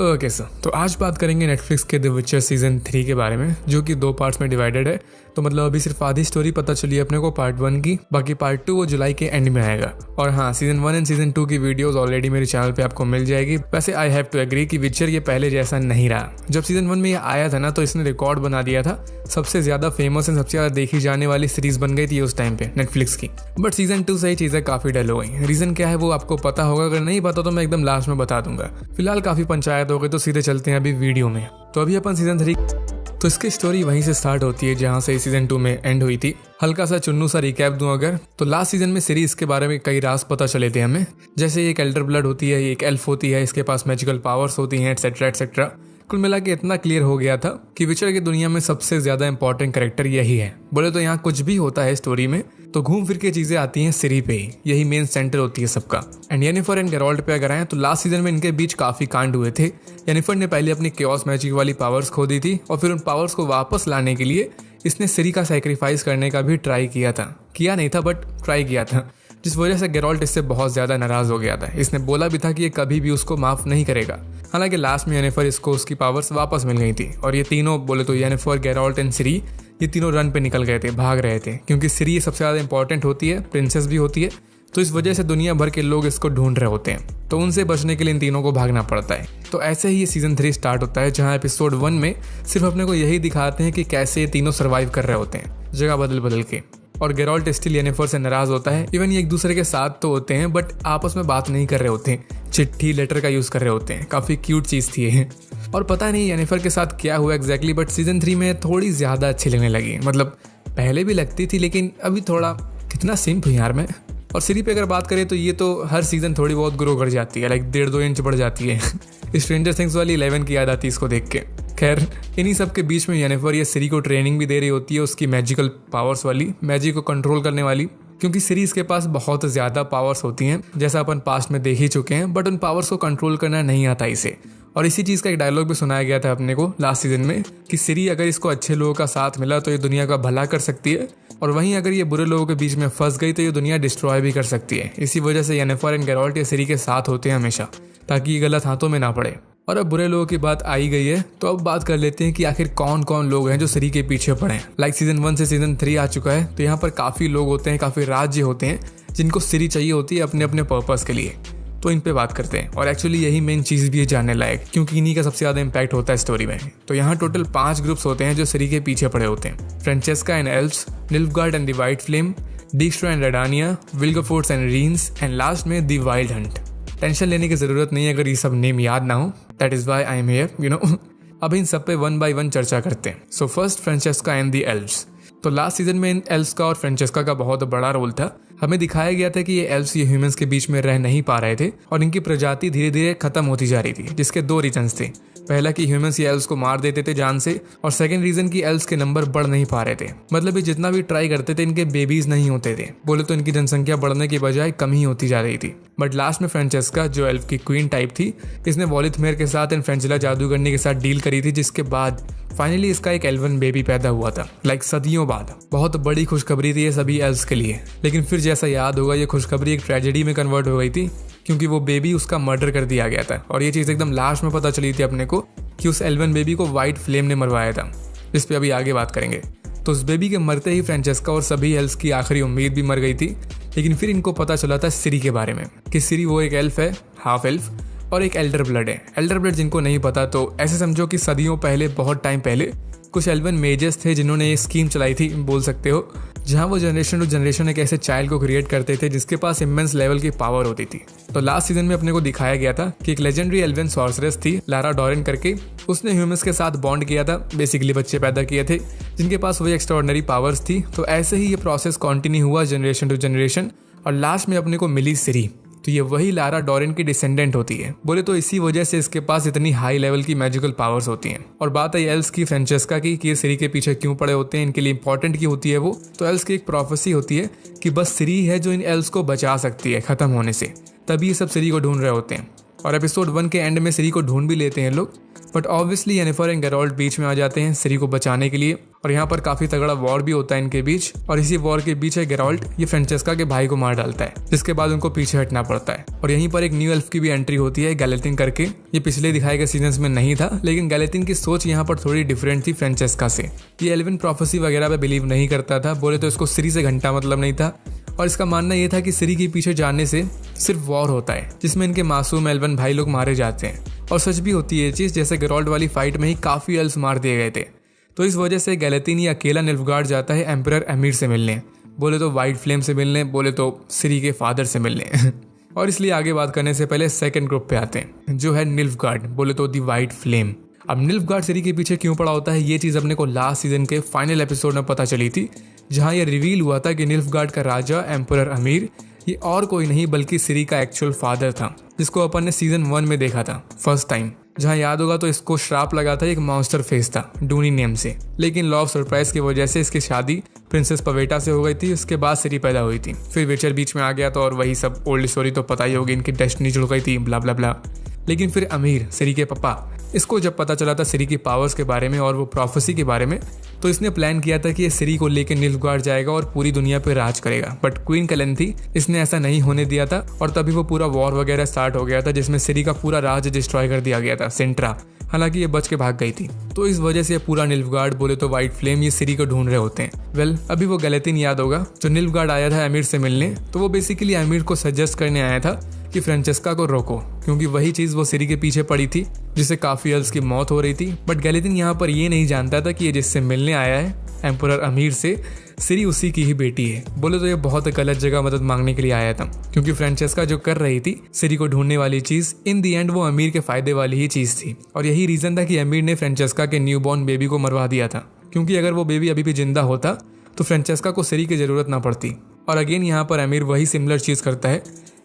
Okay sir, तो आज बात करेंगे नेटफ्लिक्स के द विचर सीजन 3 के बारे में, जो कि 2 पार्ट्स में डिवाइडेड है। तो मतलब अभी सिर्फ आधी स्टोरी पता चली है अपने को पार्ट 1 की, बाकी पार्ट 2 वो जुलाई के एंड में आएगा। और हाँ, सीजन 1 एंड सीजन 2 की वीडियोस ऑलरेडी मेरे चैनल पे आपको मिल जाएगी। वैसे आई हैव टू एग्री कि विचर ये पहले जैसा नहीं रहा। जब सीजन 1 में ये आया था ना, तो इसने रिकॉर्ड बना दिया था, सबसे ज्यादा फेमस एंड सबसे ज्यादा देखी जाने वाली सीरीज बन गई थी उस टाइम पे नेटफ्लिक्स की। बट सीजन 2 से ही चीजें काफी डल हो गई। रीजन क्या है वो आपको पता होगा, अगर नहीं पता तो मैं एकदम लास्ट में बता दूंगा। फिलहाल काफी पंचायत हो गई, तो सीधे चलते हैं अभी वीडियो में। तो अभी अपन सीजन 3, तो इसकी स्टोरी वहीं से स्टार्ट होती है जहां से सीजन 2 में एंड हुई थी। हल्का सा चुन्नू सा रिकैप दूं अगर, तो लास्ट सीजन में सीरीज के बारे में कई राज पता चले थे हमें। जैसे एक एल्डर ब्लड होती है, एक एल्फ होती है, इसके पास मैजिकल पावर्स होती हैं, एटसेट्रा एटसेट्रा। कुल मिला के इतना क्लियर हो गया था कि विचर की दुनिया में सबसे ज्यादा इंपॉर्टेंट कैरेक्टर यही है। बोले तो यहाँ कुछ भी होता है स्टोरी में तो घूम फिर के चीजें आती हैं सिरी पे ही, यही मेन सेंटर होती है सबका। एंड येनिफर एंड गेराल्ट पे अगर आए तो लास्ट सीजन में इनके बीच काफी कांड हुए थे। येनिफर ने पहले अपनी केओस मैजिक वाली पावर्स खो दी थी, और फिर उन पावर्स को वापस लाने के लिए इसने सिरी का सैक्रिफाइस करने का भी ट्राई किया था। किया नहीं था बट ट्राई किया था, जिस वजह से गेराल्ट इससे बहुत ज्यादा नाराज हो गया था। इसने बोला भी था कि ये कभी भी उसको माफ नहीं करेगा। हालांकि लास्ट में येनिफर इसको उसकी पावर्स वापस मिल गई थी, और ये तीनों बोले तो येनिफर, गेराल्ट एंड सिरी, ये तीनों रन पे निकल गए थे, भाग रहे थे, क्योंकि सिरी सबसे ज्यादा इंपॉर्टेंट होती है, प्रिंसेस भी होती है। तो इस वजह से दुनिया भर के लोग इसको ढूंढ रहे होते हैं, तो उनसे बचने के लिए इन तीनों को भागना पड़ता है। तो ऐसे ही ये सीजन 3 स्टार्ट होता है, जहां एपिसोड 1 में सिर्फ अपने को यही दिखाते हैं कि कैसे ये तीनों सर्वाइव कर रहे होते हैं जगह बदल बदल के। और गेराल्ट स्टिल येनिफर से नाराज होता है। इवन ये एक दूसरे के साथ तो होते हैं बट आपस में बात नहीं कर रहे होते हैं, चिट्ठी लेटर का यूज कर रहे होते हैं। काफी क्यूट चीज थी ये। और पता नहीं येनिफर के साथ क्या हुआ एग्जैक्टली, बट सीजन 3 में थोड़ी ज्यादा अच्छी लगने लगी। मतलब पहले भी लगती थी, लेकिन अभी थोड़ा कितना सिंप हूँ यार मैं। और सिरी पे अगर बात करें तो ये तो हर सीजन थोड़ी बहुत ग्रो कर जाती है, लाइक 1.5-2 इंच बढ़ जाती है। स्ट्रेंजर थिंग्स वाली 11 की याद आती है इसको देख के। खैर, इन्हीं सब के बीच में येनिफर ये सिरी को ट्रेनिंग भी दे रही होती है, उसकी मैजिकल पावर्स वाली, मैजिक को कंट्रोल करने वाली, क्योंकि सीरीज के पास बहुत ज्यादा पावर्स होती हैं, जैसा अपन पास्ट में देख ही चुके हैं। बट उन पावर्स को कंट्रोल करना नहीं आता इसे। और इसी चीज का एक डायलॉग भी सुनाया गया था अपने को लास्ट सीजन में, कि सिरी अगर इसको अच्छे लोगों का साथ मिला तो ये दुनिया का भला कर सकती है, और वहीं अगर ये बुरे लोगों के बीच में फंस गई तो ये दुनिया डिस्ट्रॉय भी कर सकती है। इसी वजह से येनिफर एंड गेराल्ट ये सिरी के साथ होते हैं हमेशा, ताकि ये गलत हाथों में ना पड़े। और अब बुरे लोगों की बात आई गई है, तो अब बात कर लेते हैं कि आखिर कौन कौन लोग हैं जो सिरी के पीछे पड़े हैं। लाइक सीजन 1 से सीजन 3 आ चुका है, तो यहाँ पर काफी लोग होते हैं, काफी राज्य होते हैं जिनको सिरी चाहिए होती है अपने अपने पर्पस के लिए। तो इन पे बात करते हैं, और एक्चुअली यही मेन चीज भी है जानने लायक, क्योंकि इन्हीं का सबसे ज्यादा इम्पैक्ट होता है स्टोरी में। तो यहाँ टोटल 5 ग्रुप्स होते हैं जो सिरी के पीछे पड़े होते हैं। Francesca and elves, Nilfgaard and the White Flame, dijkstra and Redania, Vilgefortz and Rience, and last में द वाइल्ड हंट। टेंशन लेने की जरूरत नहीं है अगर ये सब नेम याद ना हो, that is why I am here, you know. अब इन सब पे 1 by 1 चर्चा करते हैं। So first, Francesca and the elves. तो लास्ट सीजन में इन एल्व्स का और फ्रेंचेस्का का बहुत बड़ा रोल था। हमें दिखाया गया था कि ये एल्व्स ये ह्यूमंस के बीच में रह नहीं पा रहे थे, और इनकी प्रजाति धीरे धीरे खत्म होती जा रही थी, जिसके 2 रीजंस थे। पहला कि ह्यूमंस ये एल्व्स को मार देते थे जान से, और सेकंड रीजन कि एल्व्स के नंबर बढ़ नहीं पा रहे थे। मतलब ये जितना भी ट्राई करते थे इनके बेबीज नहीं होते थे। बोले तो इनकी जनसंख्या बढ़ने की बजाय कम ही होती जा रही थी। बट लास्ट में फ्रेंचेस्का, जो एल्फ की क्वीन टाइप थी, इसने वॉलिथमेर के साथ एंड फ्रेंजिला जादूगरनी के साथ डील करी थी, जिसके बाद फाइनली इसका एक एल्वन बेबी पैदा हुआ था, लाइक सदियों बाद। बहुत बड़ी खुशखबरी थी ये सभी एल्व्स के लिए। लेकिन फिर जैसा याद होगा, ये खुशखबरी एक ट्रेजेडी में कन्वर्ट हो गई थी, क्योंकि वो बेबी उसका मर्डर कर दिया गया था। और ये चीज एकदम लास्ट में पता चली थी अपने को कि उस एल्वन बेबी को व्हाइट फ्लेम ने मरवाया था, जिस पे अभी आगे बात करेंगे। तो उस बेबी के मरते ही फ्रेंचेस्का और सभी एल्व्स की आखिरी उम्मीद भी मर गई थी। लेकिन फिर इनको पता चला था सिरी के बारे में, कि सिरी वो एक एल्फ है, हाफ एल्फ, और एक एल्डर ब्लड है। एल्डर ब्लड जिनको नहीं पता, तो ऐसे समझो कि सदियों पहले, बहुत टाइम पहले, कुछ एल्वन मेजर्स थे जिन्होंने ये स्कीम चलाई थी, बोल सकते हो, जहां वो जनरेशन टू जनरेशन एक ऐसे चाइल्ड को क्रिएट करते थे जिसके पास इमेंस लेवल की पावर होती थी। तो लास्ट सीजन में अपने को दिखाया गया था कि एक लेजेंडरी एल्वन सॉर्सरेस थी, लारा डॉरेन करके। उसने ह्यूमंस के साथ बॉन्ड किया था, बेसिकली बच्चे पैदा किए थे जिनके पास वही एक्स्ट्राऑर्डिनरी पावर्स थी। तो ऐसे ही ये प्रोसेस कंटिन्यू हुआ जनरेशन टू जनरेशन, और लास्ट में अपने को मिली सिरी। तो ये वही लारा डॉरेन की डिसेंडेंट होती है। बोले तो इसी वजह से इसके पास इतनी हाई लेवल की मैजिकल पावर्स होती हैं। और बात है एल्व्स की, फ्रेंचेस्का की, कि ये सिरी के पीछे क्यों पड़े होते हैं, इनके लिए इंपॉर्टेंट की होती है वो। तो एल्व्स की एक प्रोफेसी होती है कि बस सिरी है जो इन एल्व्स को बचा सकती है खत्म होने से, तभी ये सब सिरी को ढूंढ रहे होते हैं। और एपिसोड 1 के एंड में सिरी को ढूंढ भी लेते हैं लोग, but obviously Yennefer and Geralt बीच में आ जाते हैं सिरी को बचाने के लिए। और यहाँ पर काफी तगड़ा वॉर भी होता है इनके बीच। और इसी वॉर के बीच है गेराल्ट, ये फ्रेंचेस्का के भाई को मार डालता है, जिसके बाद उनको पीछे हटना पड़ता है। और यहीं पर एक न्यू एल्फ की भी एंट्री होती है, गैलेटिन करके। ये पिछले दिखाए गए सीजन्स में नहीं था, लेकिन गैलेटिन की सोच यहाँ पर थोड़ी डिफरेंट थी फ्रेंचेस्का से। ये एल्विन प्रोफेसी वगैरह पे बिलीव नहीं करता था, बोले तो इसको सिरी से घंटा मतलब नहीं था। और इसका मानना यह था कि सिरी के पीछे जाने से सिर्फ वॉर होता है, जिसमें इनके मासूम एल्वन भाई लोग मारे जाते हैं। और सच भी होती है ये चीज़, जैसे गेराल्ट वाली फाइट में ही काफ़ी एल्व्स मार दिए गए थे। तो इस वजह से गैलेटिन ये अकेला निल्फगार्ड जाता है एम्परर अमीर से मिलने, बोले तो वाइट फ्लेम से मिलने, बोले तो सिरी के फादर से मिलने। और इसलिए आगे बात करने से पहले सेकंड ग्रुप पे आते हैं, जो है निल्फगार्ड, बोले तो दी वाइट फ्लेम। अब निल्फगार्ड सिरी के पीछे क्यों पड़ा होता है, ये चीज़ अपने को लास्ट सीजन के फाइनल एपिसोड में पता चली थी, जहाँ ये रिवील हुआ था कि निल्फगार्ड का राजा एम्परर अमीर ये और कोई नहीं बल्कि सिरी का एक्चुअल फादर था, जिसको अपन ने सीजन 1 में देखा था फर्स्ट टाइम। जहाँ याद होगा तो इसको श्राप लगा था एक मॉन्स्टर फेस था डूनी नेम से, लेकिन लॉ ऑफ सरप्राइज की वजह से इसकी शादी प्रिंसेस पवेटा से हो गई थी। उसके बाद सिरी पैदा हुई थी, फिर विचर बीच में आ गया था और वही सब ओल्ड स्टोरी तो पता ही होगी, इनकी डेस्टिनी जुड़ गई थी, ब्ला ब्ला ब्ला। लेकिन फिर अमीर सिरी के पापा, इसको जब पता चला था सिरी की पावर्स के बारे में और वो प्रोफेसी के बारे में, तो इसने प्लान किया था कि ये सिरी को लेकर निल्फगार्ड जाएगा और पूरी दुनिया पे राज करेगा। बट क्वीन कैलेंथी इसने ऐसा नहीं होने दिया था और तभी वो पूरा वॉर वगैरह स्टार्ट हो गया था, जिसमें सिरी का पूरा राज डिस्ट्रॉय कर दिया गया था, सेंट्रा। हालांकि ये बच के भाग गई थी। तो इस वजह से पूरा निल्फगार्ड, बोले तो वाइट फ्लेम, ये सिरी को ढूंढ रहे होते हैं। अभी वो गैलेटिन याद होगा जो निल्फगार्ड आया था अमीर से मिलने, तो वो बेसिकली अमीर को सजेस्ट करने आया था कि फ्रेंचेस्का को रोको, क्योंकि वही चीज़ वो सिरी के पीछे पड़ी थी, जिससे काफ़ी एल्व्स की मौत हो रही थी। बट गैलेटिन यहाँ पर ये नहीं जानता था कि ये जिससे मिलने आया है एम्परर अमीर से, सिरी उसी की ही बेटी है। बोले तो ये बहुत गलत जगह मदद मांगने के लिए आया था, क्योंकि फ्रेंचेस्का जो कर रही थी सिरी को ढूंढने वाली चीज़, इन दी एंड वो अमीर के फायदे वाली ही चीज़ थी। और यही रीज़न था कि अमीर ने फ्रेंचेस्का के न्यूबॉर्न बेबी को मरवा दिया था, क्योंकि अगर वो बेबी अभी भी जिंदा होता तो फ्रेंचेस्का को सिरी की ज़रूरत ना पड़ती। और अगेन यहाँ पर अमीर वही सिमिलर चीज़ करता है,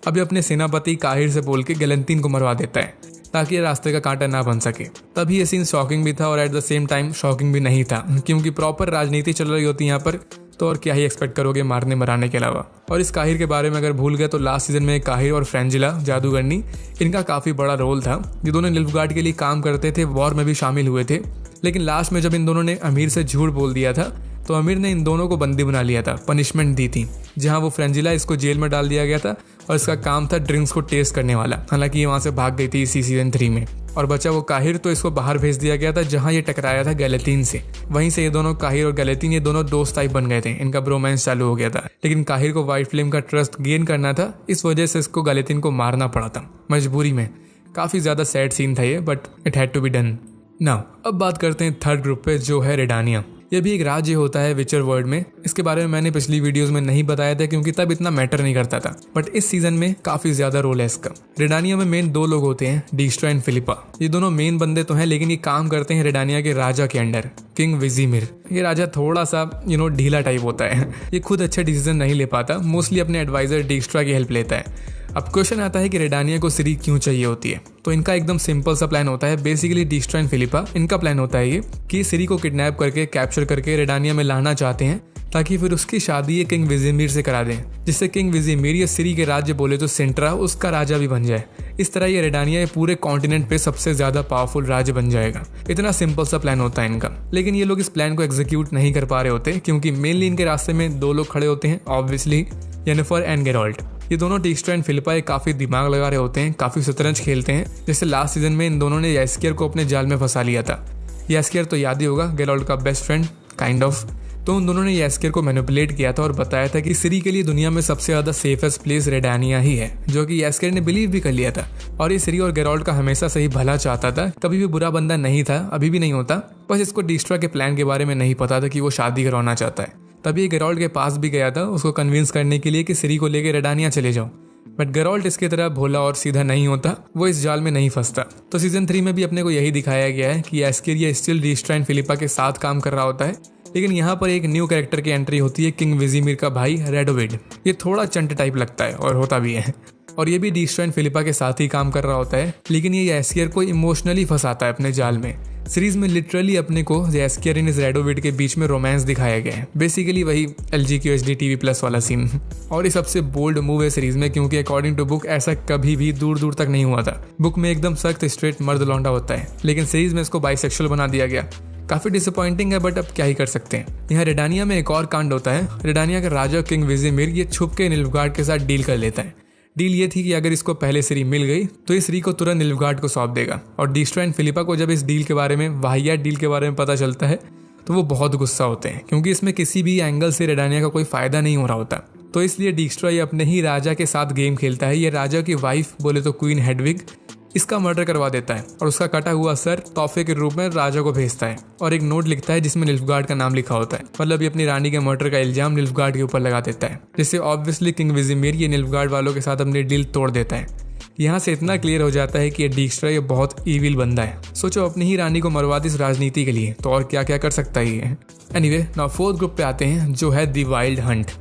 अभी अपने सेनापति काहिर से बोल के गैलेटिन को मरवा देता है ताकि ये रास्ते का कांटा ना बन सके। तभी ये सीन शॉकिंग भी था और at the same time shocking भी नहीं था, क्योंकि प्रॉपर राजनीति चल रही होती है यहाँ पर, तो और क्या ही एक्सपेक्ट करोगे मारने मराने के अलावा। और इस काहिर के बारे में अगर भूल गए तो लास्ट सीजन में काहिर और फ्रेंजिला जादूगरनी, इनका काफ़ी बड़ा रोल था। ये दोनों निल्फगार्ड के लिए काम करते थे, वॉर में भी शामिल हुए थे। लेकिन लास्ट में जब इन दोनों ने अमीर से झूठ बोल दिया था, तो अमीर ने इन दोनों को बंदी बना लिया था, पनिशमेंट दी थी, जहां वो फ्रेंजिला इसको जेल में डाल दिया गया था और इसका काम था ड्रिंक्स को टेस्ट करने वाला। हालांकि ये वहां से भाग गई थी इसी सीजन 3 में। और बचा वो काहिर, तो इसको बाहर भेज दिया गया था जहां ये टकराया था गैलेटिन से। वहीं से ये दोनों काहिर और गैलेटिन ये दोनों दोस्त टाइप बन गए थे, इनका ब्रोमांस चालू हो गया था। लेकिन काहिर को वाइट फ्लेम का ट्रस्ट गेन करना था, इस वजह से इसको गैलेटिन को मारना पड़ा था मजबूरी में। काफ़ी ज़्यादा सैड सीन था ये, but it had to be done. Now अब बात करते हैं थर्ड ग्रुप पे, जो है रेडानिया। यह भी एक राज्य होता है विचर वर्ल्ड में। इसके बारे में मैंने पिछली वीडियोस में नहीं बताया था, क्योंकि तब इतना मैटर नहीं करता था, बट इस सीजन में काफी ज्यादा रोल है इसका। रेडानिया में मेन 2 लोग होते हैं, डिस्ट्रा एंड फिलिपा। ये दोनों मेन बंदे तो हैं, लेकिन ये काम करते हैं रेडानिया के राजा के अंडर, किंग विजिमिर। ये राजा थोड़ा सा ढीला टाइप होता है। ये खुद अच्छे डिसीजन नहीं ले पाता, मोस्टली अपने एडवाइजर डिस्ट्रा की हेल्प लेता है। अब क्वेश्चन आता है कि रेडानिया को सिरी क्यों चाहिए होती है। तो इनका एकदम सिंपल सा प्लान होता है। बेसिकली डिस्ट्रा एंड फिलिपा, इनका प्लान होता है ये कि सिरी को किडनैप करके कैप्चर करके रेडानिया में लाना चाहते हैं, ताकि फिर उसकी शादी ये किंग विजिमिर से करा दें, जिससे किंग विजिमिर ये सिरी के राज्य, बोले तो सेंट्रा, उसका राजा भी बन जाए। इस तरह ये रेडानिया ये पूरे कॉन्टिनेंट पे सबसे ज्यादा पावरफुल राज्य बन जाएगा। इतना सिंपल सा प्लान होता है इनका। लेकिन ये लोग इस प्लान को एग्जीक्यूट नहीं कर पा रहे होते, क्योंकि मेनली इनके रास्ते में 2 लोग खड़े होते हैं, ऑब्वियसली येनिफर एंड गेराल्ट। ये दोनों डिस्ट्रा एंड फिलिपा काफी दिमाग लगा रहे होते हैं, काफी शतरंज खेलते हैं। जैसे लास्ट सीजन में इन दोनों ने यास्कियर को अपने जाल में फंसा लिया था। यास्कियर तो याद ही होगा, गेराल्ट का बेस्ट फ्रेंड काइंड ऑफ। तो उन दोनों ने यास्कियर को मैनिपुलेट किया था और बताया था कि सिरी के लिए दुनिया में सबसे ज्यादा सेफेस्ट प्लेस रेडानिया ही है, जो कि यास्कियर ने बिलीव भी कर लिया था। और ये सिरी और गेराल्ट का हमेशा से ही भला चाहता था, कभी भी बुरा बंदा नहीं था, अभी भी नहीं होता। बस इसको डिस्ट्रा के प्लान के बारे में नहीं पता था कि वो शादी करवाना चाहता है। तभी गेराल्ट के पास भी गया था उसको कन्विंस करने के लिए कि सिरी को लेकर रेडानिया चले जाओ। बट गेराल्ट इसकी तरह भोला और सीधा नहीं होता, वो इस जाल में नहीं फंसता। तो सीजन 3 में भी अपने को यही दिखाया गया है कि यास्कियर ये स्टिल डिस्ट्रा एंड फिलिपा के साथ काम कर रहा होता है। लेकिन यहाँ पर एक न्यू कैरेक्टर की एंट्री होती है, किंग विजिमिर का भाई रेडोविड। ये थोड़ा चंट टाइप लगता है और होता भी है, और ये भी डिस्ट्रा एंड फिलिपा के साथ ही काम कर रहा होता है। लेकिन ये यास्कियर को इमोशनली फंसाता है अपने जाल में। सीरीज में लिटरली अपने को यास्कियर एंड रेडोविड के बीच में रोमांस दिखाया गया है। बेसिकली वही LGQHD TV+ वाला सीन। और ये सबसे बोल्ड मूव है सीरीज में, क्योंकि अकॉर्डिंग टू बुक ऐसा कभी भी दूर दूर तक नहीं हुआ था। बुक में एकदम सख्त स्ट्रेट मर्द लौंडा होता है, लेकिन सीरीज में इसको बाइसेक्सुअल बना दिया गया। काफी डिसअपॉइंटिंग है, बट अब क्या ही कर सकते हैं। यहाँ रेडानिया में एक और कांड होता है। रेडानिया का राजा किंग विजिमिर ये छुप के निल्फगार्ड के साथ डील कर लेता है। डील ये थी कि अगर इसको पहले सिरी मिल गई तो इस सिरी को तुरंत निल्फगार्ड को सौंप देगा। और dijkstra एंड फिलिपा को जब इस डील के बारे में, वाहियात डील के बारे में पता चलता है तो वो बहुत गुस्सा होते हैं, क्योंकि इसमें किसी भी एंगल से रेडानिया का कोई फायदा नहीं हो रहा होता। तो इसलिए dijkstra ये अपने ही राजा के साथ गेम खेलता है। ये राजा की वाइफ, बोले तो क्वीन हेडविग, इसका मर्डर करवा देता है और उसका कटा हुआ सर तोहफे के रूप में राजा को भेजता है और एक नोट लिखता है जिसमें निल्फगार्ड का नाम लिखा होता है। मतलब ये अपनी रानी के मर्डर का इल्जाम निल्फगार्ड के ऊपर लगा देता है, जिससे ऑब्वियसली किंग विजिमिर ये निल्फगार्ड वालों के साथ अपनी डील तोड़ देता है। यहाँ से इतना क्लियर हो जाता है कि ये dijkstra ये बहुत ईविल बंदा है। सोचो अपनी ही रानी को मरवा दी इस राजनीति के लिए, तो और क्या क्या कर सकता है ये। एनीवे, नाउ फोर्थ ग्रुप पे आते हैं जो है द वाइल्ड हंट।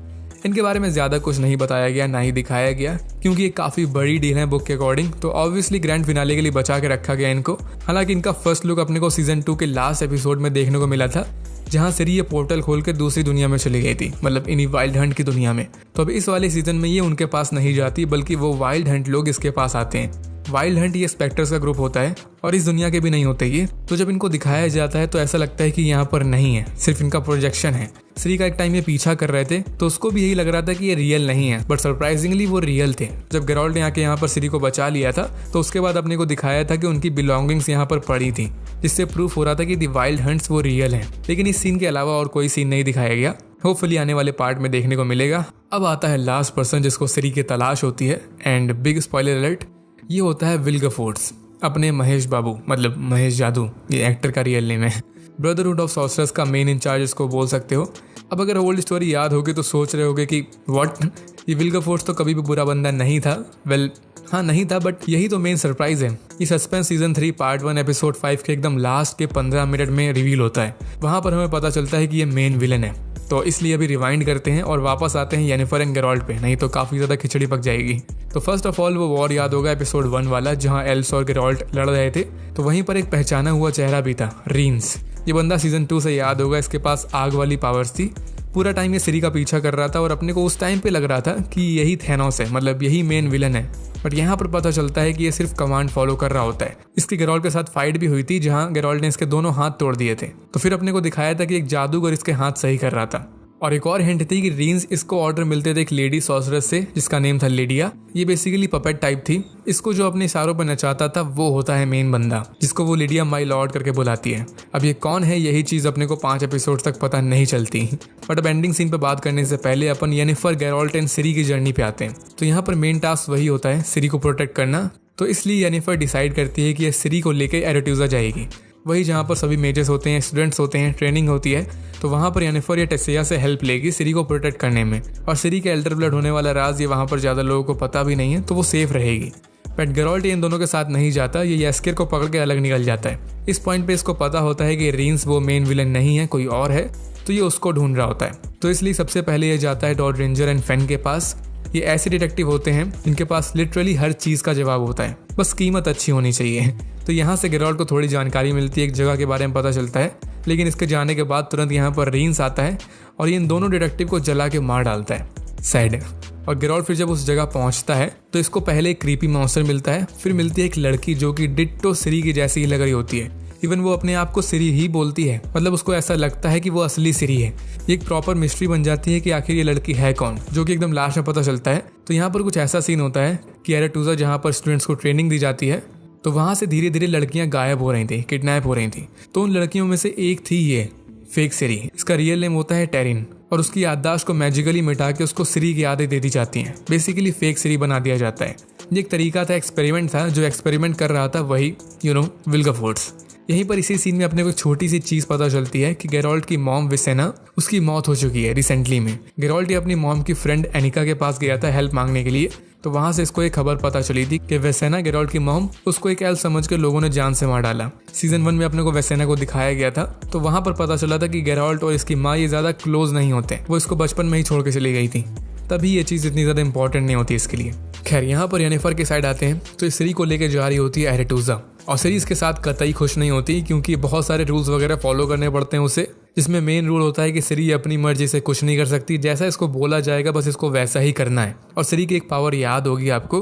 इनके बारे में ज्यादा कुछ नहीं बताया गया, ना ही दिखाया गया, क्योंकि ये काफी बड़ी डील है बुक के अकॉर्डिंग। तो ऑब्वियसली ग्रैंड फिनाले के लिए बचा के रखा गया इनको। हालांकि इनका फर्स्ट लुक अपने को सीजन 2 के लास्ट एपिसोड में देखने को मिला था, जहां सिरी ये पोर्टल खोल के दूसरी दुनिया में चली गई थी, मतलब इन्हीं वाइल्ड हंट की दुनिया में। तो अब इस वाले सीजन में ये उनके पास नहीं जाती, बल्कि वो वाइल्ड हंट लोग इसके पास आते हैं। वाइल्ड हंट ये स्पेक्टर्स का ग्रुप होता है और इस दुनिया के भी नहीं होते ये। तो जब इनको दिखाया जाता है तो ऐसा लगता है कि यहाँ पर नहीं है, सिर्फ इनका प्रोजेक्शन है। सिरी का एक टाइम ये पीछा कर रहे थे तो उसको भी यही लग रहा था कि ये रियल नहीं है, बट सरप्राइजिंगली वो रियल थे। जब गेराल्ट ने आके यहाँ पर सिरी को बचा लिया था तो उसके बाद अपने को दिखाया था कि उनकी बिलोंगिंग्स यहाँ पर पड़ी थी, जिससे प्रूफ हो रहा था कि द वाइल्ड हंट्स वो रियल हैं। लेकिन इस सीन के अलावा और कोई सीन नहीं दिखाया गया। होपफुली आने वाले पार्ट में देखने को मिलेगा। अब आता है लास्ट पर्सन जिसको सिरी की तलाश होती है, एंड बिग स्पॉइलर अलर्ट, ये होता है विल्गेफोर्ट्स, अपने महेश बाबू, मतलब महेश जादू, ये एक्टर का रियल नेम है। ब्रदरहुड ऑफ सॉर्सरर्स का मेन इंचार्ज इसको बोल सकते हो। अब अगर ओल्ड स्टोरी याद होगी तो सोच रहे होगे कि व्हाट, ये विल्गेफोर्ट्स तो कभी भी बुरा बंदा नहीं था। वेल, हाँ नहीं था, बट यही तो मेन सरप्राइज है। ये सस्पेंस सीजन 3 पार्ट 1 एपिसोड 5 के एकदम लास्ट के 15 मिनट में रिवील होता है। वहां पर हमें पता चलता है कि ये मेन विलन है। तो इसलिए अभी रिवाइंड करते हैं और वापस आते हैं येनिफर एंड गेराल्ट पे, नहीं तो काफी ज्यादा खिचड़ी पक जाएगी। तो फर्स्ट ऑफ ऑल वो वॉर याद होगा एपिसोड 1 वाला, जहां एल्स और गेराल्ट लड़ रहे थे। तो वहीं पर एक पहचाना हुआ चेहरा भी था, रीन्स। ये बंदा सीजन 2 से याद होगा, इसके पास आग वाली पावर्स थी। पूरा टाइम ये सिरी का पीछा कर रहा था और अपने को उस टाइम पे लग रहा था कि यही थैनोस है, मतलब यही मेन विलन है। बट यहाँ पर पता चलता है कि ये सिर्फ कमांड फॉलो कर रहा होता है। इसकी गेराल्ट के साथ फाइट भी हुई थी, जहाँ गेराल्ट ने इसके दोनों हाथ तोड़ दिए थे। तो फिर अपने को दिखाया था कि एक जादूगर इसके हाथ सही कर रहा था। और एक और हिंट थी कि रीन्स इसको ऑर्डर मिलते थे एक लेडी सॉर्सरस से, जिसका नेम था लिडिया। ये बेसिकली पपेट टाइप थी। इसको जो अपने इशारों पर नचाता था वो होता है मेन बंदा, जिसको वो लिडिया माई लॉर्ड करके बुलाती है। अब ये कौन है, यही चीज अपने को 5 एपिसोड तक पता नहीं चलती। बट अब एंडिंग सीन पे बात करने से पहले अपन येनिफर, गेराल्ट एंड सिरी की जर्नी पे आते हैं। तो यहाँ पर मेन टास्क वही होता है, सिरी को प्रोटेक्ट करना। तो इसलिए येनिफर डिसाइड करती है कि ये सिरी को लेकर एरेट्यूजा जाएगी, वही जहाँ पर सभी मेजर्स होते हैं, स्टूडेंट्स होते हैं, ट्रेनिंग होती है। तो वहाँ पर येनिफर या टेसिया से हेल्प लेगी सिरी को प्रोटेक्ट करने में। और सिरी के एल्डर ब्लड होने वाला राज ये वहाँ पर ज़्यादा लोगों को पता भी नहीं है, तो वो सेफ रहेगी। बट गेराल्ट इन दोनों के साथ नहीं जाता, ये येस्केर को पकड़ के अलग निकल जाता है। इस पॉइंट पे इसको पता होता है कि रीन्स वो मेन विलन नहीं है, कोई और है, तो ये उसको ढूंढ रहा होता है। तो इसलिए सबसे पहले ये जाता है डॉड रेंजर एंड फेन के पास। ये ऐसे डिटेक्टिव होते हैं जिनके पास लिटरली हर चीज़ का जवाब होता है, बस कीमत अच्छी होनी चाहिए। तो यहाँ से गेराल्ट को थोड़ी जानकारी मिलती है, एक जगह के बारे में पता चलता है। लेकिन इसके जाने के बाद तुरंत यहाँ पर रीन्स आता है और ये इन दोनों डिटेक्टिव को जला के मार डालता है। सैड। और गेराल्ट फिर जब उस जगह पहुँचता है तो इसको पहले एक क्रीपी मॉन्स्टर मिलता है, फिर मिलती है एक लड़की जो कि डिट्टो सिरी की जैसी ही लग रही होती है। इवन वो अपने आप को सिरी ही बोलती है, मतलब उसको ऐसा लगता है कि वो असली सिरी है। ये एक प्रॉपर मिस्ट्री बन जाती है कि आखिर ये लड़की है कौन, जो कि एकदम लास्ट में पता चलता है। तो यहाँ पर कुछ ऐसा सीन होता है कि एरेट्यूजा जहाँ पर स्टूडेंट्स को ट्रेनिंग दी जाती है, तो वहाँ से धीरे धीरे लड़कियाँ गायब हो रही थी, किडनैप हो रही थी। तो उन लड़कियों में से एक थी ये फेक सिरी। इसका रियल नेम होता है टेरिन, और उसकी याददाश्त को मैजिकली मिटा के उसको सिरी की यादें दे दी जाती हैं। बेसिकली फेक सिरी बना दिया जाता है। ये एक तरीका था, एक्सपेरिमेंट था। जो एक्सपेरिमेंट कर रहा था वही विल्गेफोर्ट्स। यहीं पर इसी सीन में अपने को छोटी सी चीज पता चलती है कि गेराल्ट की मॉम विसेना, उसकी मौत हो चुकी है रिसेंटली में। गेराल्ट अपनी मॉम की फ्रेंड एनिका के पास गया था हेल्प मांगने के लिए। तो वहां से इसको एक खबर पता चली थी कि वेसेना, गेराल्ट की मॉम, उसको एक एल्फ समझ के लोगों ने जान से मार डाला। सीजन 1 में अपने को वेसेना को दिखाया गया था। तो वहां पर पता चला था कि गेराल्ट और इसकी माँ ये ज्यादा क्लोज नहीं होते, वो इसको बचपन में ही छोड़ के चली गई थी। तभी ये चीज इतनी ज्यादा इंपॉर्टेंट नहीं होती इसके लिए। खैर, यहाँ पर येनिफर के साइड आते हैं तो इस सिरी को लेकर जा रही होती है एरेट्यूजा, और सिरी इसके साथ कतई खुश नहीं होती, क्योंकि बहुत सारे रूल्स वगैरह फॉलो करने पड़ते हैं उसे। जिसमें मेन रूल होता है कि सिरी अपनी मर्जी से कुछ नहीं कर सकती, जैसा इसको बोला जाएगा बस इसको वैसा ही करना है। और सिरी की एक पावर याद होगी आपको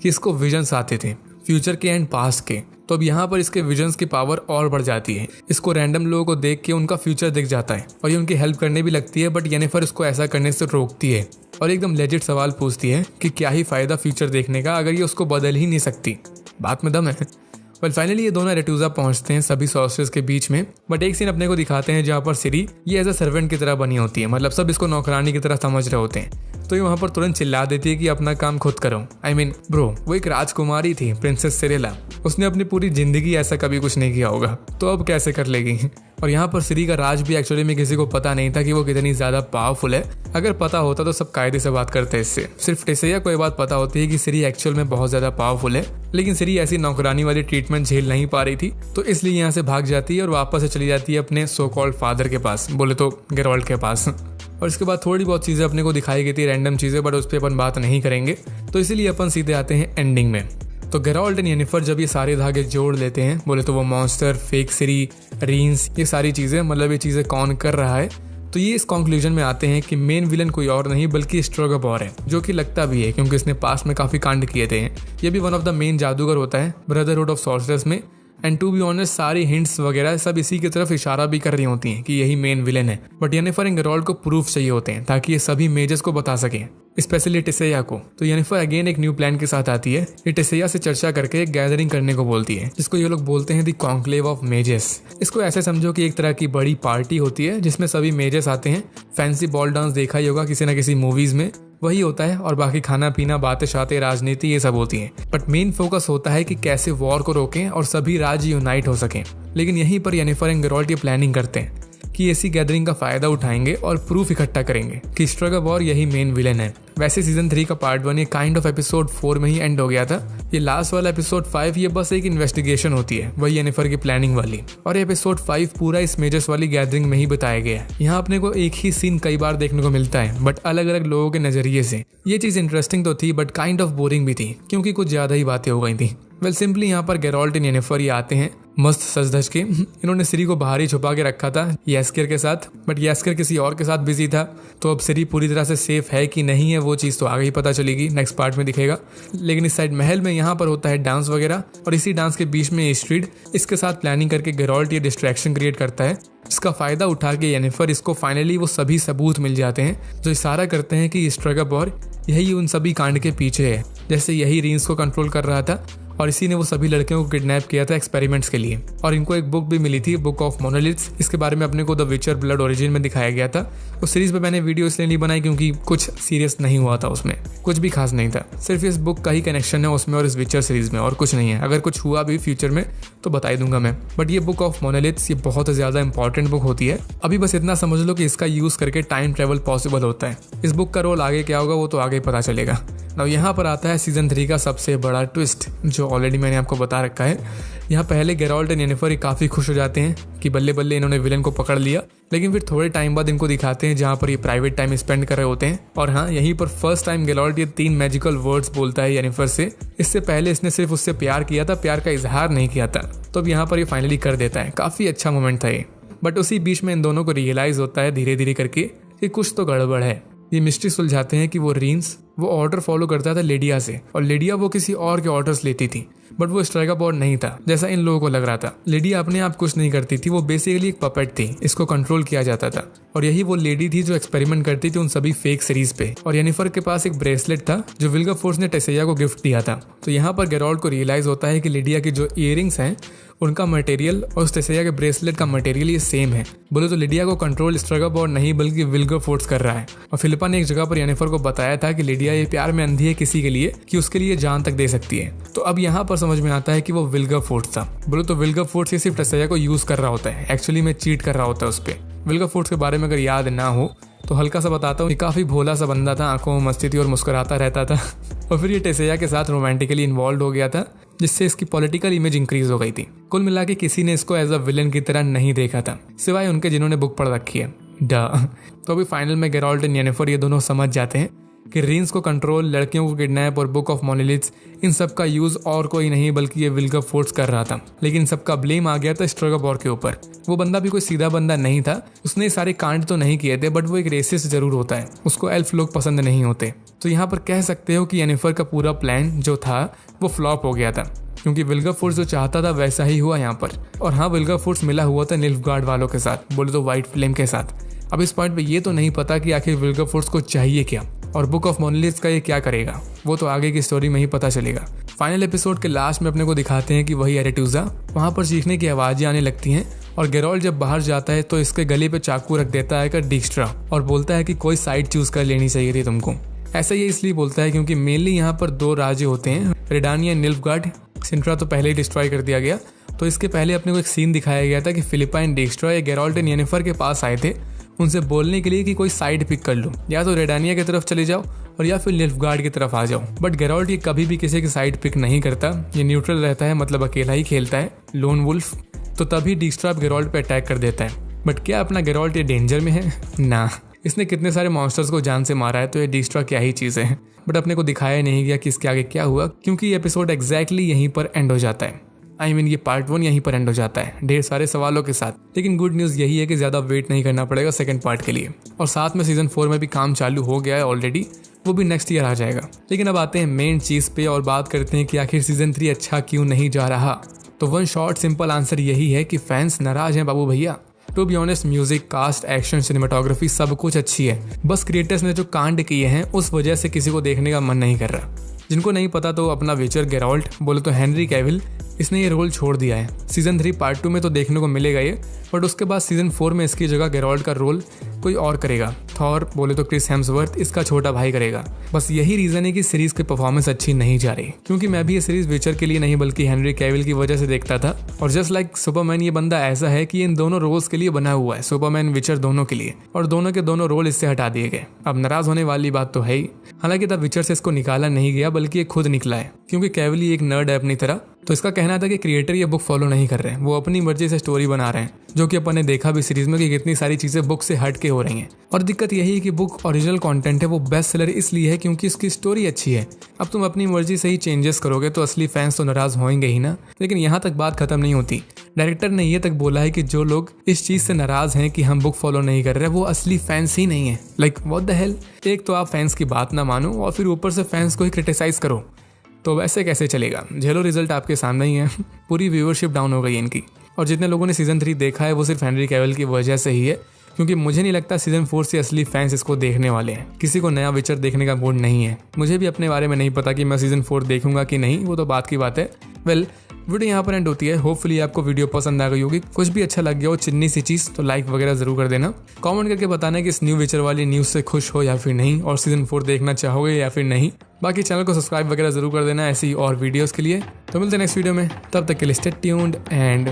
कि इसको विजन्स आते थे, फ्यूचर के एंड पास्ट के। तो अब यहाँ पर इसके विजन्स की पावर और बढ़ जाती है। इसको रैंडम लोगों को देख के उनका फ्यूचर दिख जाता है और ये उनकी हेल्प करने भी लगती है, बट येनिफर इसको ऐसा करने से रोकती है और एकदम लेजिट सवाल पूछती है कि क्या ही फायदा फ्यूचर देखने का अगर ये उसको बदल ही नहीं सकती। बात में दम है। वेल फाइनली ये दोनों रेटूजा पहुंचते हैं सभी सॉर्सर्स के बीच में, बट एक सीन अपने को दिखाते हैं जहाँ पर सिरी ये एज अ सर्वेंट की तरह बनी होती है, मतलब सब इसको नौकरानी की तरह समझ रहे होते हैं। तो ये वहाँ पर तुरंत चिल्ला देती है कि अपना काम खुद करो। आई मीन ब्रो, वो एक राजकुमारी थी, प्रिंसेस सिरेला, उसने अपनी पूरी जिंदगी ऐसा कभी कुछ नहीं किया होगा, तो अब कैसे कर लेगी। और यहाँ पर सिरी का राज भी एक्चुअली में किसी को पता नहीं था कि वो कितनी ज्यादा पावरफुल है। अगर पता होता तो सब कायदे से बात करते इससे। सिर्फ टेसेया को ये बात पता होती है कि सिरी एक्चुअल में बहुत ज्यादा पावरफुल है, लेकिन सिरी ऐसी नौकरानी वाली ट्रीटमेंट झेल नहीं पा रही थी, तो इसलिए यहाँ से भाग जाती है और वापस से चली जाती है अपने सो कॉल्ड फादर के पास, बोले तो गेराल्ट के पास। और इसके बाद थोड़ी बहुत चीज़ें अपने को दिखाई गई थी, रैंडम चीज़ें, बट उस पर अपन बात नहीं करेंगे, तो इसीलिए अपन सीधे आते हैं एंडिंग में। तो गेराल्ट एंड येनिफर जब ये सारे धागे जोड़ लेते हैं, बोले तो वो मॉन्स्टर, फेक सिरी, रीन्स, ये सारी चीज़ें, मतलब ये चीज़ें कौन कर रहा है, तो ये इस कंक्लूजन में आते हैं कि मेन विलन कोई और नहीं बल्कि स्ट्रोगाबॉर है, जो कि लगता भी है क्योंकि इसने पास्ट में काफ़ी कांड किए थे। ये भी वन ऑफ द मेन जादूगर होता है ब्रदरहुड ऑफ सॉर्सरर्स में। एंड टू बी ऑनेस्ट सारी हिंट्स वगैरह सब इसी की तरफ इशारा भी कर रही होती हैं कि यही मेन विलेन है, बट येनिफर एंड गेराल्ट को प्रूफ चाहिए होते हैं ताकि ये सभी मेजर्स को बता सकें, स्पेशली टेसेया को। तो येनिफर अगेन एक न्यू प्लान के साथ आती है। ये टेसेया से चर्चा करके एक गैदरिंग करने को बोलती है, जिसको ये लोग बोलते हैं द कॉन्क्लेव ऑफ मेजेस। इसको ऐसे समझो कि एक तरह की बड़ी पार्टी होती है जिसमें सभी मेजर्स आते हैं। फैंसी बॉल डांस देखा ही होगा किसी ना किसी मूवीज में, वही होता है, और बाकी खाना पीना, बातें शातें, राजनीति, ये सब होती है। बट मेन फोकस होता है कि कैसे वॉर को रोकें और सभी राज्य यूनाइट हो सकें। लेकिन यहीं पर येनिफर एंड गेराल्ट ये प्लानिंग करते हैं कि ऐसी गैदरिंग का फायदा उठाएंगे और प्रूफ इकट्ठा करेंगे कि स्ट्रोगाबॉर यही मेन विलेन है। वैसे सीजन 3 का पार्ट 1 ये काइंड ऑफ एपिसोड 4 में ही एंड हो गया था। ये लास्ट वाला एपिसोड 5 ये बस एक इन्वेस्टिगेशन होती है, वही येनिफर की प्लानिंग वाली, और एपिसोड 5 पूरा इस मेजर्स वाली गैदरिंग में ही बताया गया है। यहाँ अपने को एक ही सीन कई बार देखने को मिलता है, बट अलग अलग लोगों के नजरिए से। ये चीज इंटरेस्टिंग तो थी बट काइंड ऑफ बोरिंग भी थी, क्योंकि कुछ ज्यादा ही बातें हो गई थी। वेल सिंपली यहाँ पर गेराल्ट एंड येनिफर ये आते हैं मस्त सज धज के। इन्होंने सिरी को बाहर ही छुपा के रखा था येस्कर के साथ, बट येस्कर किसी और के साथ बिजी था, तो अब सिरी पूरी तरह से सेफ है कि नहीं है वो चीज़ तो आगे ही पता चलेगी, नेक्स्ट पार्ट में दिखेगा। लेकिन इस साइड महल में यहाँ पर होता है डांस वगैरह, और इसी डांस के बीच में स्ट्रीट, इसके साथ प्लानिंग करके गेराल्ट ये डिस्ट्रैक्शन क्रिएट करता है, जिसका फायदा उठा के येनिफर इसको फाइनली वो सभी सबूत मिल जाते हैं जो इशारा करते हैं कि स्ट्रोगाबॉर यही उन सभी कांड के पीछे है। जैसे यही रीन्स को कंट्रोल कर रहा था और इसी ने वो सभी लड़कियों को किडनैप किया था एक्सपेरिमेंट्स के लिए। और इनको एक बुक भी मिली थी, बुक ऑफ मोनोलिथ्स। इसके बारे में अपने को द विचर ब्लड ओरिजिन में दिखाया गया था। उस सीरीज पे मैंने वीडियो इसलिए नहीं बनाई क्योंकि कुछ सीरियस नहीं हुआ था, उसमें कुछ भी खास नहीं था, सिर्फ इस बुक का ही कनेक्शन है उसमें और इस विचर सीरीज में, और कुछ नहीं है। अगर कुछ हुआ भी फ्यूचर में तो बता ही दूंगा मैं। बट ये बुक ऑफ मोनोलिथ्स ये बहुत ज्यादा इंपॉर्टेंट बुक होती है। अभी बस इतना समझ लो कि इसका यूज करके टाइम ट्रेवल पॉसिबल होता है। इस बुक का रोल आगे क्या होगा वो तो आगे पता चलेगा। अब यहाँ पर आता है सीजन 3 का सबसे बड़ा ट्विस्ट, जो ऑलरेडी मैंने आपको बता रखा है। यहाँ पहले गेराल्ट एंड येनिफर काफ़ी खुश हो जाते हैं कि बल्ले बल्ले इन्होंने विलन को पकड़ लिया, लेकिन फिर थोड़े टाइम बाद इनको दिखाते हैं जहाँ पर ये प्राइवेट टाइम स्पेंड कर रहे होते हैं। और हाँ, यहीं पर फर्स्ट टाइम गेराल्ट ये 3 मैजिकल वर्ड्स बोलता है येनिफर से। इससे पहले इसने सिर्फ उससे प्यार किया था, प्यार का इजहार नहीं किया था, तो अब यहाँ पर ये फाइनली कर देता है। काफ़ी अच्छा मोमेंट था ये। बट उसी बीच में इन दोनों को रियलाइज होता है धीरे धीरे करके कि कुछ तो गड़बड़ है। ये मिस्ट्री सुलझाते हैं कि वो रीन्स वो ऑर्डर फॉलो करता था लेडिया से, और लेडिया वो किसी और के ऑर्डर्स लेती थी, बट वो स्ट्रोगाबॉर नहीं था जैसा इन लोगों को लग रहा था। लेडिया अपने आप कुछ नहीं करती थी, वो बेसिकली एक पपेट थी, इसको कंट्रोल किया जाता था। और यही वो लेडी थी जो एक्सपेरिमेंट करती थी उन सभी फेक सीरीज पे। और येनिफर के पास एक ब्रेसलेट था जो विल्गरफोर्स ने टेसेया को गिफ्ट दिया था। तो यहाँ पर गेराल्ट को रियलाइज होता है कि लेडिया की जो इयरिंग्स हैं उनका मटेरियल और उस टेसेया के ब्रेसलेट का मटेरियल ये सेम है। बोले तो लेडिया को कंट्रोल स्ट्रोगाबॉर नहीं बल्कि विल्गरफोर्स कर रहा है। और फिलिपा ने एक जगह पर येनिफर को बताया था कि लेडिया ये प्यार में अंधी है किसी के लिए कि उसके लिए जान तक दे सकती है। तो अब यहाँ पर समझ में आता है कि वो विल्गरफोर्स था। बोले तो विल्गरफोर्स ये सिर्फ टेसेया को यूज कर रहा होता है, एक्चुअली में चीट कर रहा होता है उस पर। विल्गरफोर्स के बारे में अगर याद ना हो तो हल्का सा बताता हूँ, ये काफी भोला सा बंदा था, आंखों में मस्ती थी और मुस्कुराता रहता था। और फिर ये टेसेया के साथ रोमांटिकली इन्वॉल्व हो गया था, जिससे इसकी पॉलिटिकल इमेज इंक्रीज हो गई थी। कुल मिला के किसी ने इसको एज अ विलन की तरह नहीं देखा था, सिवाय उनके जिन्होंने बुक पढ़ रखी है। तो अभी फाइनल में गेराल्ट एंड येनिफर ये दोनों समझ जाते हैं कि रीन्स को कंट्रोल, लड़कियों को किडनैप और बुक ऑफ मोनोलिथ्स, इन सब का यूज और कोई नहीं बल्कि ये विल्गरफोर्स कर रहा था। लेकिन सबका ब्लेम आ गया था स्ट्रोगाबॉर के ऊपर। वो बंदा भी कोई सीधा बंदा नहीं था, उसने सारे कांड तो नहीं किए थे, बट वो एक रेसिस्ट जरूर होता है, उसको एल्फ लोग पसंद नहीं होते। तो यहाँ पर कह सकते हो कि येनिफर का पूरा प्लान जो था वो फ्लॉप हो गया था। क्योंकि विल्गरफोर्स जो चाहता था वैसा ही हुआ यहाँ पर। और हाँ, विल्गरफोर्स मिला हुआ था निल्फगार्ड वालों के साथ, बोले तो व्हाइट फ्लेम के साथ। अब इस पॉइंट पे ये तो नहीं पता कि आखिर विल्गरफोर्स को चाहिए क्या और बुक ऑफ मोनोलिथ्स का ये क्या करेगा, वो तो आगे की स्टोरी में ही पता चलेगा। फाइनल एपिसोड के लास्ट में अपने को दिखाते हैं कि वही एरेटूजा वहाँ पर चीखने की आवाज़ें आने लगती हैं और गेरोल्ड जब बाहर जाता है तो इसके गले पे चाकू रख देता है डिक्स्ट्रा और बोलता है कि कोई साइड चूज कर लेनी चाहिए थी तुमको। ऐसा ये इसलिए बोलता है क्योंकि मेनली यहाँ पर 2 राज्य होते हैं, रेडानिया, निल्फगार्ड। सिंट्रा तो पहले ही डिस्ट्रॉय कर दिया गया। तो इसके पहले अपने को एक सीन दिखाया गया था कि फिलिपा एंड डिक्स्ट्रा या गेरोल्ड एंड येनिफर के पास आए थे उनसे बोलने के लिए कि कोई साइड पिक कर लो, या तो रेडानिया की तरफ चले जाओ और या फिर निल्फगार्ड की तरफ आ जाओ। बट गेरोल्ड ये कभी भी किसी की साइड पिक नहीं करता, ये न्यूट्रल रहता है, मतलब अकेला ही खेलता है, लोन वुल्फ। तो तभी डिक्स्ट्रा गेरोल्ड पे अटैक कर देता है। बट क्या अपना गेरोल्ड ये डेंजर में है? ना, इसने कितने सारे मॉन्स्टर्स को जान से मारा है, तो ये डिक्स्ट्रा क्या ही चीज़ है। बट अपने को दिखाया नहीं गया कि इसके आगे क्या हुआ, क्योंकि ये एपिसोड एग्जैक्टली यहीं पर एंड हो जाता है। ये पार्ट 1 यहीं पर एंड हो जाता है ढेर सारे सवालों के साथ। लेकिन गुड न्यूज़ यही है कि ज़्यादा वेट नहीं करना पड़ेगा सेकंड पार्ट के लिए। और साथ में सीजन 4 में भी काम चालू हो गया है ऑलरेडी, वो भी नेक्स्ट ईयर आ जाएगा। लेकिन अब आते हैं मेन चीज़ पे और बात करते हैं कि आखिर सीजन 3 अच्छा क्यों नहीं जा रहा। तो वन शॉर्ट सिंपल आंसर यही है कि फैंस नाराज हैं Babu Bhaiya. To be honest, music, cast, action, cinematography सब कुछ अच्छी है, बस क्रिएटर्स ने जो कांड किए हैं उस वजह से किसी को देखने का मन नहीं कर रहा। जिनको नहीं पता तो अपना विचर गेरोल्ड, बोले तो हेनरी कैविल, इसने ये रोल छोड़ दिया है। सीजन 3 पार्ट 2 में तो देखने को मिलेगा ये, बट उसके बाद सीजन 4 में इसकी जगह गेरोल्ड का रोल कोई और करेगा। थॉर, बोले तो क्रिस हेम्सवर्थ, इसका छोटा भाई करेगा। बस यही रीजन है कि सीरीज की परफॉर्मेंस अच्छी नहीं जा रही, क्योंकि मैं भी ये सीरीज विचर के लिए नहीं बल्कि हेनरी कैविल की वजह से देखता था। और जस्ट लाइक सुपरमैन, ये बंदा ऐसा है कि इन दोनों रोल्स के लिए बना हुआ है, सुपरमैन, विचर दोनों के लिए, और दोनों के दोनों रोल इससे हटा दिए गए। अब नाराज होने वाली बात तो है ही। हालांकि तब विचर से इसको निकाला नहीं गया, बल्कि ये खुद निकला है, क्योंकि कैविल ही एक नर्ड है अपनी तरह। तो इसका कहना था कि क्रिएटर ये बुक फॉलो नहीं कर रहे हैं, वो अपनी मर्जी से स्टोरी बना रहे हैं, जो कि अपन ने देखा भी सीरीज में कि कितनी सारी चीजें बुक से हट के हो रही हैं। और दिक्कत यही है कि बुक ओरिजिनल कंटेंट है, वो बेस्ट सेलर इसलिए है क्योंकि उसकी स्टोरी अच्छी है। अब तुम अपनी मर्जी से ही चेंजेस करोगे तो असली फैंस तो नाराज होंगे ही ना। लेकिन यहाँ तक बात खत्म नहीं होती। डायरेक्टर ने ये तक बोला है कि जो लोग इस चीज से नाराज हैं कि हम बुक फॉलो नहीं कर रहे, वो असली फैंस ही नहीं है। Like what the hell. एक तो आप फैंस की बात ना मानो और फिर ऊपर से फैंस को ही क्रिटिसाइज करो, तो वैसे कैसे चलेगा। झेलो, रिजल्ट आपके सामने ही है। पूरी व्यूअरशिप डाउन हो गई इनकी। और जितने लोगों ने सीजन 3 देखा है वो सिर्फ हेनरी कैविल की वजह से ही है, क्योंकि मुझे नहीं लगता सीजन 4 से असली फैंस इसको देखने वाले हैं। किसी को नया विचर देखने का मूड नहीं है। मुझे भी अपने बारे में नहीं पता कि मैं सीजन 4 देखूंगा कि नहीं, वो तो बात की बात है। वेल, वीडियो यहाँ पर एंड होती है। होपफुली आपको वीडियो पसंद आ गई होगी। कुछ भी अच्छा लग गया हो, चिन्नी सी चीज़, तो लाइक वगैरह जरूर कर देना। कमेंट करके बताना कि इस न्यू विचर वाली न्यूज़ से खुश हो या फिर नहीं, और सीजन 4 देखना चाहोगे या फिर नहीं। बाकी चैनल को सब्सक्राइब वगैरह जरूर कर देना ऐसी और वीडियोस के लिए। तो मिलते हैं नेक्स्ट वीडियो में, तब तक के लिए स्टे ट्यून्ड एंड